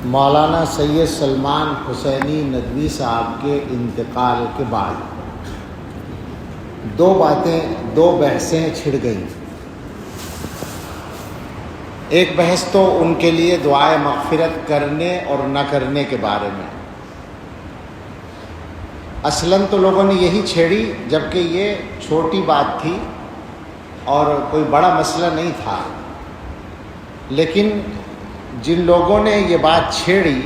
مولانا سید سلمان حسینی ندوی صاحب کے انتقال کے بعد دو بحثیں چھڑ گئیں۔ ایک بحث تو ان کے لیے دعائے مغفرت کرنے اور نہ کرنے کے بارے میں۔ اصلاً تو لوگوں نے یہی چھیڑی جبکہ یہ چھوٹی بات تھی اور کوئی بڑا مسئلہ نہیں تھا، لیکن جن لوگوں نے یہ بات چھیڑی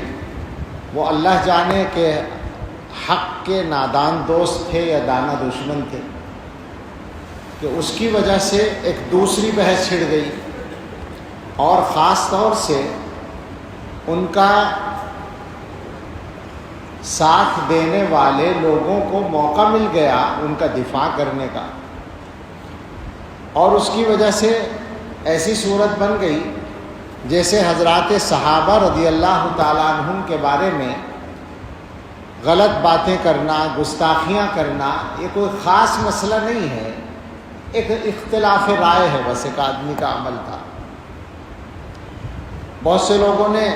وہ اللہ جانے کہ حق کے نادان دوست تھے یا دانا دشمن تھے، کہ اس کی وجہ سے ایک دوسری بحث چھڑ گئی، اور خاص طور سے ان کا ساتھ دینے والے لوگوں کو موقع مل گیا ان کا دفاع کرنے کا، اور اس کی وجہ سے ایسی صورت بن گئی جیسے حضرات صحابہ رضی اللہ تعالیٰ عنہم کے بارے میں غلط باتیں کرنا، گستاخیاں کرنا، یہ کوئی خاص مسئلہ نہیں ہے، ایک اختلاف رائے ہے، بس ایک آدمی کا عمل تھا۔ بہت سے لوگوں نے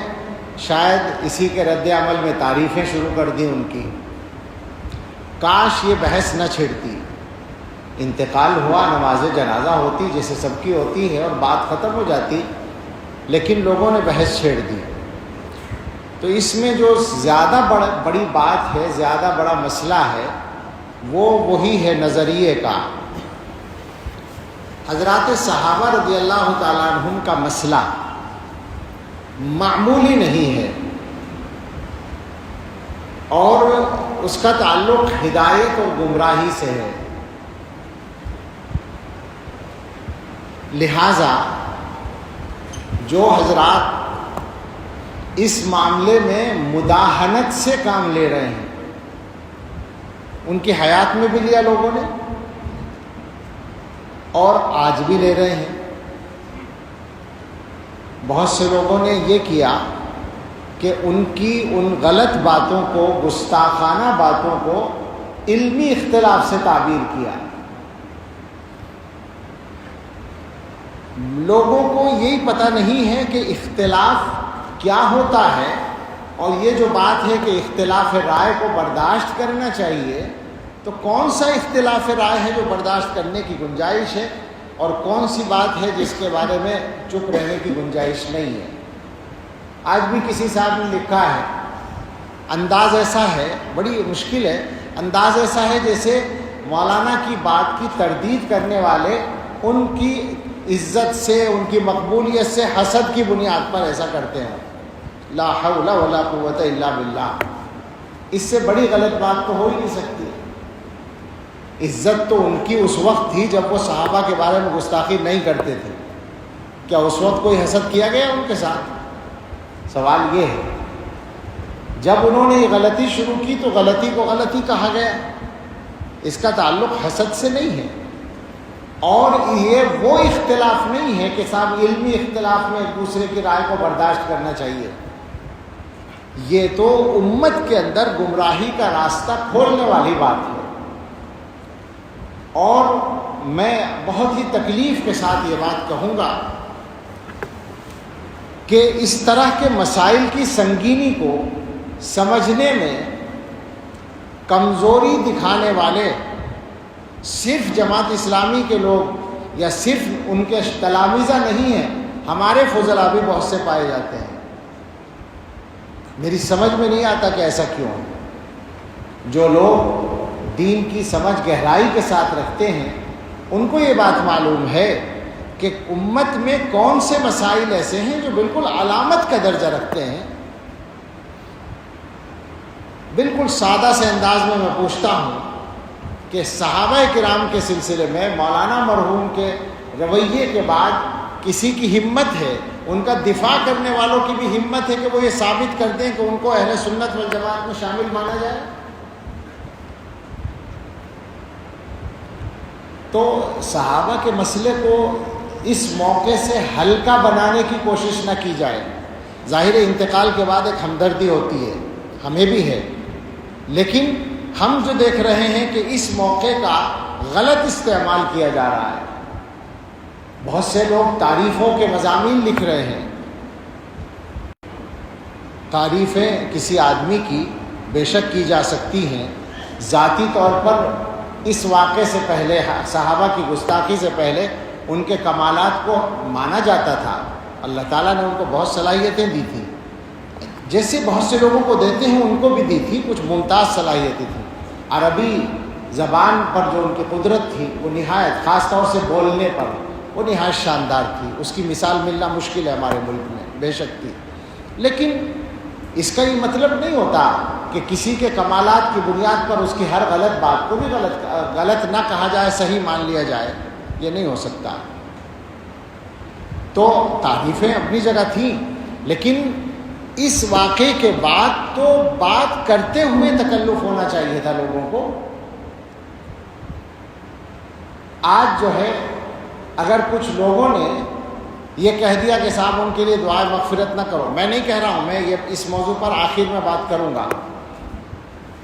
شاید اسی کے رد عمل میں تعریفیں شروع کر دی ان کی، کاش یہ بحث نہ چھڑتی، انتقال ہوا، نماز جنازہ ہوتی جیسے سب کی ہوتی ہے اور بات ختم ہو جاتی، لیکن لوگوں نے بحث چھیڑ دی۔ تو اس میں جو زیادہ بڑی بات ہے، زیادہ بڑا مسئلہ ہے، وہی ہے نظریے کا۔ حضرات صحابہ رضی اللہ تعالیٰ عنہم کا مسئلہ معمولی نہیں ہے، اور اس کا تعلق ہدایت اور گمراہی سے ہے، لہذا جو حضرات اس معاملے میں مداہنت سے کام لے رہے ہیں، ان کی حیات میں بھی لیا لوگوں نے اور آج بھی لے رہے ہیں۔ بہت سے لوگوں نے یہ کیا کہ ان کی ان غلط باتوں کو، گستاخانہ باتوں کو علمی اختلاف سے تعبیر کیا۔ لوگوں کو یہی پتہ نہیں ہے کہ اختلاف کیا ہوتا ہے، اور یہ جو بات ہے کہ اختلاف رائے کو برداشت کرنا چاہیے، تو کون سا اختلاف رائے ہے جو برداشت کرنے کی گنجائش ہے، اور کون سی بات ہے جس کے بارے میں چپ رہنے کی گنجائش نہیں ہے۔ آج بھی کسی صاحب نے لکھا ہے، انداز ایسا ہے، بڑی مشکل ہے، انداز ایسا ہے جیسے مولانا کی بات کی تردید کرنے والے ان کی عزت سے، ان کی مقبولیت سے حسد کی بنیاد پر ایسا کرتے ہیں۔ لا حول ولا قوت الا باللہ، اس سے بڑی غلط بات تو ہو ہی نہیں سکتی۔ عزت تو ان کی اس وقت تھی جب وہ صحابہ کے بارے میں گستاخی نہیں کرتے تھے، کیا اس وقت کوئی حسد کیا گیا ان کے ساتھ؟ سوال یہ ہے، جب انہوں نے یہ غلطی شروع کی تو غلطی کو غلطی کہا گیا، اس کا تعلق حسد سے نہیں ہے، اور یہ وہ اختلاف نہیں ہے کہ صاحب علمی اختلاف میں ایک دوسرے کی رائے کو برداشت کرنا چاہیے، یہ تو امت کے اندر گمراہی کا راستہ کھولنے والی بات ہے۔ اور میں بہت ہی تکلیف کے ساتھ یہ بات کہوں گا کہ اس طرح کے مسائل کی سنگینی کو سمجھنے میں کمزوری دکھانے والے صرف جماعت اسلامی کے لوگ یا صرف ان کے تلامذہ نہیں ہیں، ہمارے فضلاء بھی بہت سے پائے جاتے ہیں۔ میری سمجھ میں نہیں آتا کہ ایسا کیوں ہے۔ جو لوگ دین کی سمجھ گہرائی کے ساتھ رکھتے ہیں، ان کو یہ بات معلوم ہے کہ امت میں کون سے مسائل ایسے ہیں جو بالکل علامت کا درجہ رکھتے ہیں۔ بالکل سادہ سے انداز میں پوچھتا ہوں کہ صحابہ کرام کے سلسلے میں مولانا مرحوم کے رویے کے بعد کسی کی ہمت ہے، ان کا دفاع کرنے والوں کی بھی ہمت ہے کہ وہ یہ ثابت کر دیں کہ ان کو اہل سنت والجماعت میں شامل مانا جائے؟ تو صحابہ کے مسئلے کو اس موقع سے ہلکا بنانے کی کوشش نہ کی جائے۔ ظاہر انتقال کے بعد ایک ہمدردی ہوتی ہے، ہمیں بھی ہے، لیکن ہم جو دیکھ رہے ہیں کہ اس موقع کا غلط استعمال کیا جا رہا ہے۔ بہت سے لوگ تعریفوں کے مضامین لکھ رہے ہیں، تعریفیں کسی آدمی کی بے شک کی جا سکتی ہیں، ذاتی طور پر اس واقعے سے پہلے، صحابہ کی گستاخی سے پہلے ان کے کمالات کو مانا جاتا تھا۔ اللہ تعالیٰ نے ان کو بہت صلاحیتیں دی تھیں، جیسے بہت سے لوگوں کو دیتے ہیں ان کو بھی دی تھی، کچھ ممتاز صلاحیتیں تھیں۔ عربی زبان پر جو ان کی قدرت تھی وہ نہایت، خاص طور سے بولنے پر وہ نہایت شاندار تھی۔ اس کی مثال ملنا مشکل ہے ہمارے ملک میں، بے شک تھی۔ لیکن اس کا یہ مطلب نہیں ہوتا کہ کسی کے کمالات کی بنیاد پر اس کی ہر غلط بات کو بھی غلط نہ کہا جائے، صحیح مان لیا جائے، یہ نہیں ہو سکتا۔ تو تعریفیں اپنی جگہ تھیں، لیکن اس واقعے کے بعد تو بات کرتے ہوئے تکلف ہونا چاہیے تھا لوگوں کو۔ آج جو ہے اگر کچھ لوگوں نے یہ کہہ دیا کہ صاحب ان کے لیے دعائے مغفرت نہ کرو، میں نہیں کہہ رہا ہوں، میں یہ اس موضوع پر آخر میں بات کروں گا،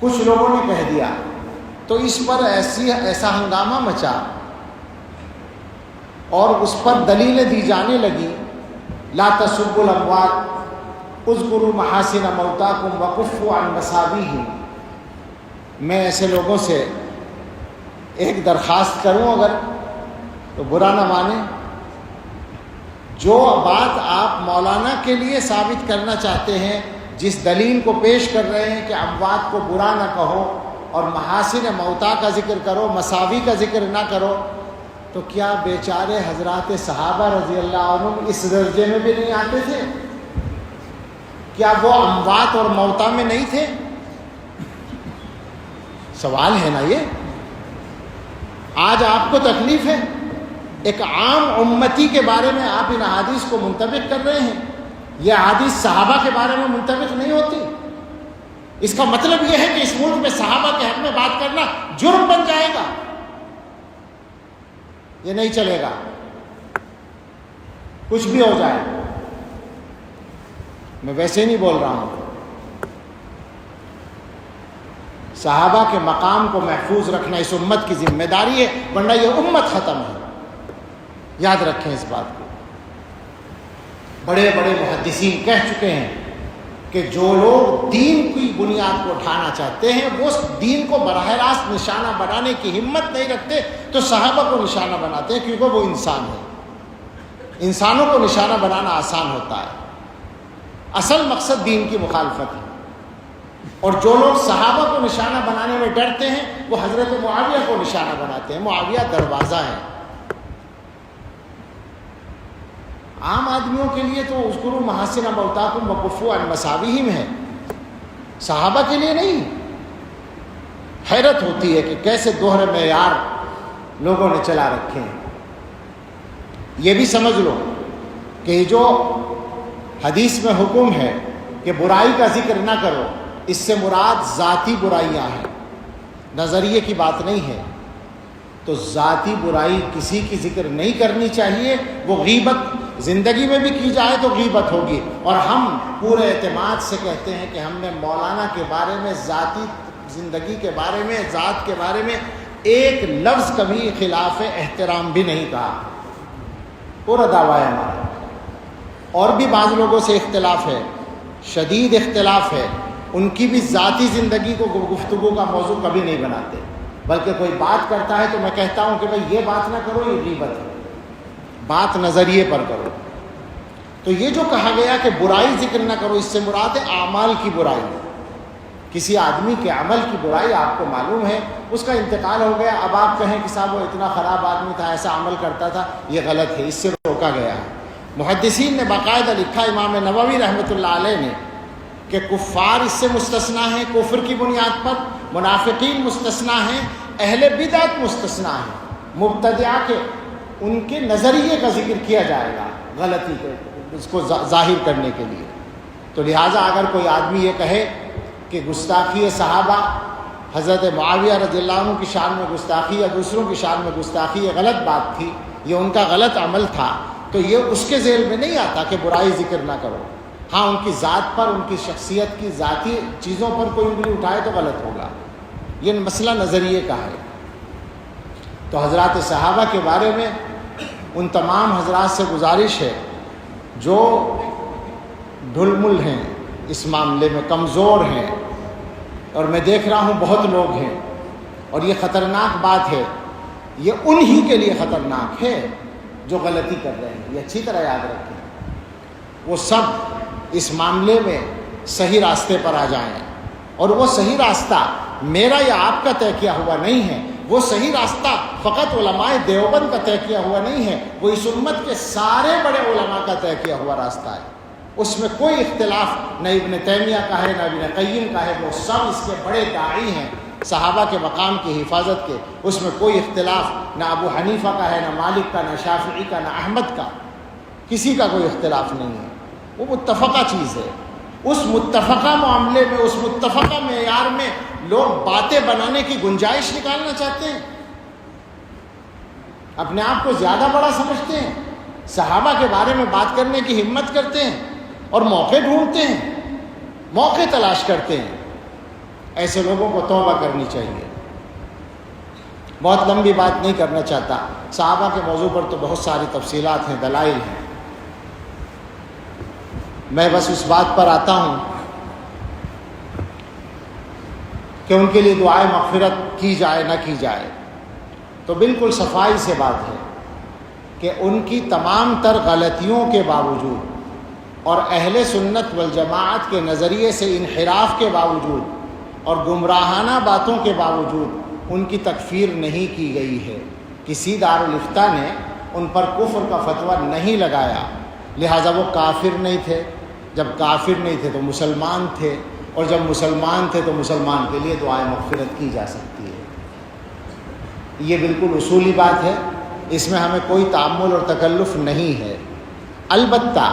کچھ لوگوں نے کہہ دیا تو اس پر ایسا ہنگامہ مچا اور اس پر دلیلیں دی جانے لگی، لا تسبوا الاموات اذکروا محاسن موتاکم وکفوا عن مساویہم۔ میں ایسے لوگوں سے ایک درخواست کروں اگر تو برا نہ مانیں، جو بات آپ مولانا کے لیے ثابت کرنا چاہتے ہیں، جس دلیل کو پیش کر رہے ہیں کہ اموات کو برا نہ کہو اور محاسن موتا کا ذکر کرو، مساوی کا ذکر نہ کرو، تو کیا بیچارے حضرات صحابہ رضی اللہ عنہ اس درجے میں بھی نہیں آتے تھے؟ کیا وہ اموات اور موتا میں نہیں تھے؟ سوال ہے نا یہ۔ آج آپ کو تکلیف ہے، ایک عام امتی کے بارے میں آپ ان احادیث کو منطبق کر رہے ہیں، یہ احادیث صحابہ کے بارے میں منطبق نہیں ہوتی۔ اس کا مطلب یہ ہے کہ اس ملک میں صحابہ کے حق میں بات کرنا جرم بن جائے گا، یہ نہیں چلے گا، کچھ بھی ہو جائے۔ میں ویسے نہیں بول رہا ہوں، صحابہ کے مقام کو محفوظ رکھنا اس امت کی ذمہ داری ہے، ورنہ یہ امت ختم ہے۔ یاد رکھیں اس بات کو۔ بڑے بڑے محدثین کہہ چکے ہیں کہ جو لوگ دین کی بنیاد کو اٹھانا چاہتے ہیں وہ دین کو براہ راست نشانہ بنانے کی ہمت نہیں رکھتے، تو صحابہ کو نشانہ بناتے ہیں، کیونکہ وہ انسان ہیں۔ انسانوں کو نشانہ بنانا آسان ہوتا ہے، اصل مقصد دین کی مخالفت ہے۔ اور جو لوگ صحابہ کو نشانہ بنانے میں ڈرتے ہیں وہ حضرت معاویہ کو نشانہ بناتے ہیں۔ معاویہ دروازہ ہے۔ عام آدمیوں کے لیے تو اذکروا محاسن موتاکم وکفوا عن مساویہم ہے، صحابہ کے لیے نہیں۔ حیرت ہوتی ہے کہ کیسے دوہرے معیار لوگوں نے چلا رکھے ہیں۔ یہ بھی سمجھ لو کہ جو حدیث میں حکم ہے کہ برائی کا ذکر نہ کرو، اس سے مراد ذاتی برائیاں ہیں، نظریے کی بات نہیں ہے۔ تو ذاتی برائی کسی کی ذکر نہیں کرنی چاہیے، وہ غیبت زندگی میں بھی کی جائے تو غیبت ہوگی۔ اور ہم پورے اعتماد سے کہتے ہیں کہ ہم نے مولانا کے بارے میں، ذاتی زندگی کے بارے میں، ذات کے بارے میں ایک لفظ کبھی خلاف احترام بھی نہیں کہا، پورا دعویٰ ہے ہمارا۔ اور بھی بعض لوگوں سے اختلاف ہے، شدید اختلاف ہے، ان کی بھی ذاتی زندگی کو گفتگو کا موضوع کبھی نہیں بناتے، بلکہ کوئی بات کرتا ہے تو میں کہتا ہوں کہ بھائی یہ بات نہ کرو، یہ غیبت ہے، بات نظریے پر کرو۔ تو یہ جو کہا گیا کہ برائی ذکر نہ کرو، اس سے مراد ہے اعمال کی برائی۔ کسی آدمی کے عمل کی برائی آپ کو معلوم ہے، اس کا انتقال ہو گیا، اب آپ کہیں کہ صاحب وہ اتنا خراب آدمی تھا، ایسا عمل کرتا تھا، یہ غلط ہے، اس سے روکا گیا ہے۔ محدثین نے باقاعدہ لکھا، امام نووی رحمۃ اللہ علیہ نے، کہ کفار اس سے مستثنا ہیں کفر کی بنیاد پر، منافقین مستثنا ہیں، اہل بدعت مستثنا ہیں، مبتدعہ کے ان کے نظریے کا ذکر کیا جائے گا غلطی کو، اس کو ظاہر کرنے کے لیے۔ تو لہٰذا اگر کوئی آدمی یہ کہے کہ گستاخی صحابہ، حضرت معاویہ رضی اللہ عنہ کی شان میں گستاخی یا دوسروں کی شان میں گستاخی، یہ غلط بات تھی، یہ ان کا غلط عمل تھا، تو یہ اس کے ذیل میں نہیں آتا کہ برائی ذکر نہ کرو۔ ہاں ان کی ذات پر، ان کی شخصیت کی ذاتی چیزوں پر کوئی انگلی اٹھائے تو غلط ہوگا، یہ مسئلہ نظریے کا ہے۔ تو حضرات صحابہ کے بارے میں ان تمام حضرات سے گزارش ہے جو ڈھل مل ہیں، اس معاملے میں کمزور ہیں، اور میں دیکھ رہا ہوں بہت لوگ ہیں، اور یہ خطرناک بات ہے، یہ انہی کے لیے خطرناک ہے جو غلطی کر رہے ہیں، یہ اچھی طرح یاد رکھیں۔ وہ سب اس معاملے میں صحیح راستے پر آ جائیں، اور وہ صحیح راستہ میرا یا آپ کا طے کیا ہوا نہیں ہے، وہ صحیح راستہ فقط علماء دیوبند کا طے کیا ہوا نہیں ہے، وہ اس امت کے سارے بڑے علماء کا طے کیا ہوا راستہ ہے۔ اس میں کوئی اختلاف نہ ابن تیمیہ کا ہے نہ ابن قیم کا ہے، وہ سب اس کے بڑے داعی ہیں صحابہ کے مقام کی حفاظت کے۔ اس میں کوئی اختلاف نہ ابو حنیفہ کا ہے، نہ مالک کا، نہ شافعی کا، نہ احمد کا، کسی کا کوئی اختلاف نہیں ہے، وہ متفقہ چیز ہے۔ اس متفقہ معاملے میں، اس متفقہ معیار میں لوگ باتیں بنانے کی گنجائش نکالنا چاہتے ہیں، اپنے آپ کو زیادہ بڑا سمجھتے ہیں، صحابہ کے بارے میں بات کرنے کی ہمت کرتے ہیں، اور موقع ڈھونڈتے ہیں، موقع تلاش کرتے ہیں۔ ایسے لوگوں کو توبہ کرنی چاہیے۔ بہت لمبی بات نہیں کرنا چاہتا، صحابہ کے موضوع پر تو بہت ساری تفصیلات ہیں، دلائل ہیں، میں بس اس بات پر آتا ہوں کہ ان کے لیے دعائے مغفرت کی جائے نہ کی جائے، تو بالکل صفائی سے بات ہے کہ ان کی تمام تر غلطیوں کے باوجود اور اہل سنت والجماعت کے نظریے سے انحراف کے باوجود اور گمراہانہ باتوں کے باوجود ان کی تکفیر نہیں کی گئی ہے۔ کسی دارالافتاء نے ان پر کفر کا فتویٰ نہیں لگایا، لہٰذا وہ کافر نہیں تھے۔ جب کافر نہیں تھے تو مسلمان تھے، اور جب مسلمان تھے تو مسلمان کے لیے دعائے مغفرت کی جا سکتی ہے۔ یہ بالکل اصولی بات ہے، اس میں ہمیں کوئی تعمل اور تکلف نہیں ہے۔ البتہ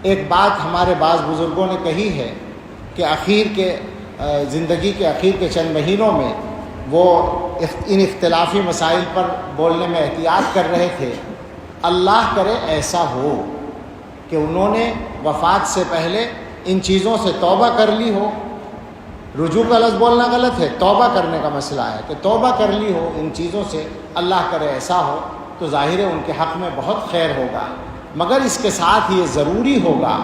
ایک بات ہمارے بعض بزرگوں نے کہی ہے کہ زندگی کے اخیر کے چند مہینوں میں وہ ان اختلافی مسائل پر بولنے میں احتیاط کر رہے تھے۔ اللہ کرے ایسا ہو کہ انہوں نے وفات سے پہلے ان چیزوں سے توبہ کر لی ہو۔ رجوع کا لفظ بولنا غلط ہے، توبہ کرنے کا مسئلہ ہے کہ توبہ کر لی ہو ان چیزوں سے، اللہ کرے ایسا ہو، تو ظاہر ہے ان کے حق میں بہت خیر ہوگا۔ مگر اس کے ساتھ یہ ضروری ہوگا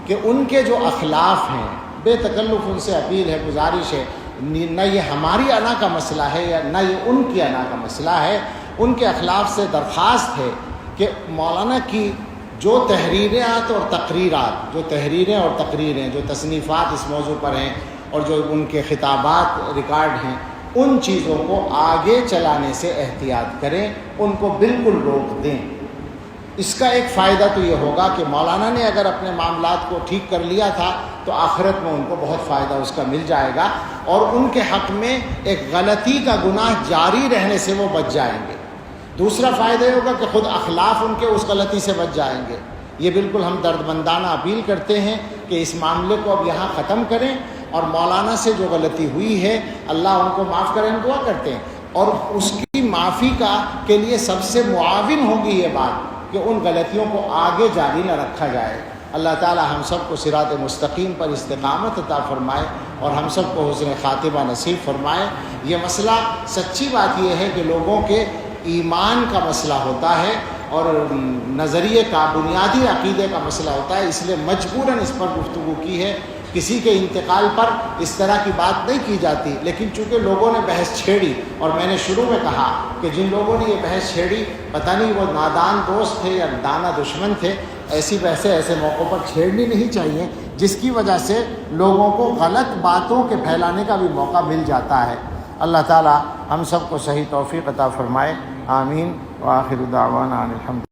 کہ ان کے جو اخلاف ہیں، بے تکلف ان سے اپیل ہے، گزارش ہے، نہ یہ ہماری انا کا مسئلہ ہے یا نہ یہ ان کی انا کا مسئلہ ہے، ان کے اخلاف سے درخواست ہے کہ مولانا کی جو تحریرات اور تقریرات، جو تحریریں اور تقریریں، جو تصنیفات اس موضوع پر ہیں اور جو ان کے خطابات ریکارڈ ہیں، ان چیزوں کو آگے چلانے سے احتیاط کریں، ان کو بالکل روک دیں۔ اس کا ایک فائدہ تو یہ ہوگا کہ مولانا نے اگر اپنے معاملات کو ٹھیک کر لیا تھا تو آخرت میں ان کو بہت فائدہ اس کا مل جائے گا، اور ان کے حق میں ایک غلطی کا گناہ جاری رہنے سے وہ بچ جائیں گے۔ دوسرا فائدہ یہ ہوگا کہ خود اخلاف ان کے اس غلطی سے بچ جائیں گے۔ یہ بالکل ہم دردمندانہ اپیل کرتے ہیں کہ اس معاملے کو اب یہاں ختم کریں، اور مولانا سے جو غلطی ہوئی ہے اللہ ان کو معاف کریں، دعا کرتے ہیں، اور اس کی معافی کے لیے سب سے معاون ہوگی یہ بات کہ ان غلطیوں کو آگے جاری نہ رکھا جائے۔ اللہ تعالی ہم سب کو صراط مستقیم پر استقامت عطا فرمائے، اور ہم سب کو حسن خاتمہ نصیب فرمائے۔ یہ مسئلہ سچی بات یہ ہے کہ لوگوں کے ایمان کا مسئلہ ہوتا ہے اور نظریے کا، بنیادی عقیدے کا مسئلہ ہوتا ہے، اس لیے مجبوراً اس پر گفتگو کی ہے۔ کسی کے انتقال پر اس طرح کی بات نہیں کی جاتی، لیکن چونکہ لوگوں نے بحث چھیڑی، اور میں نے شروع میں کہا کہ جن لوگوں نے یہ بحث چھیڑی پتہ نہیں وہ نادان دوست تھے یا دانا دشمن تھے، ایسی بحثیں ایسے موقعوں پر چھیڑنی نہیں چاہیے، جس کی وجہ سے لوگوں کو غلط باتوں کے پھیلانے کا بھی موقع مل جاتا ہے۔ اللہ تعالی ہم سب کو صحیح توفیق عطا فرمائے، آمین، وآخر دعوانا ان الحمد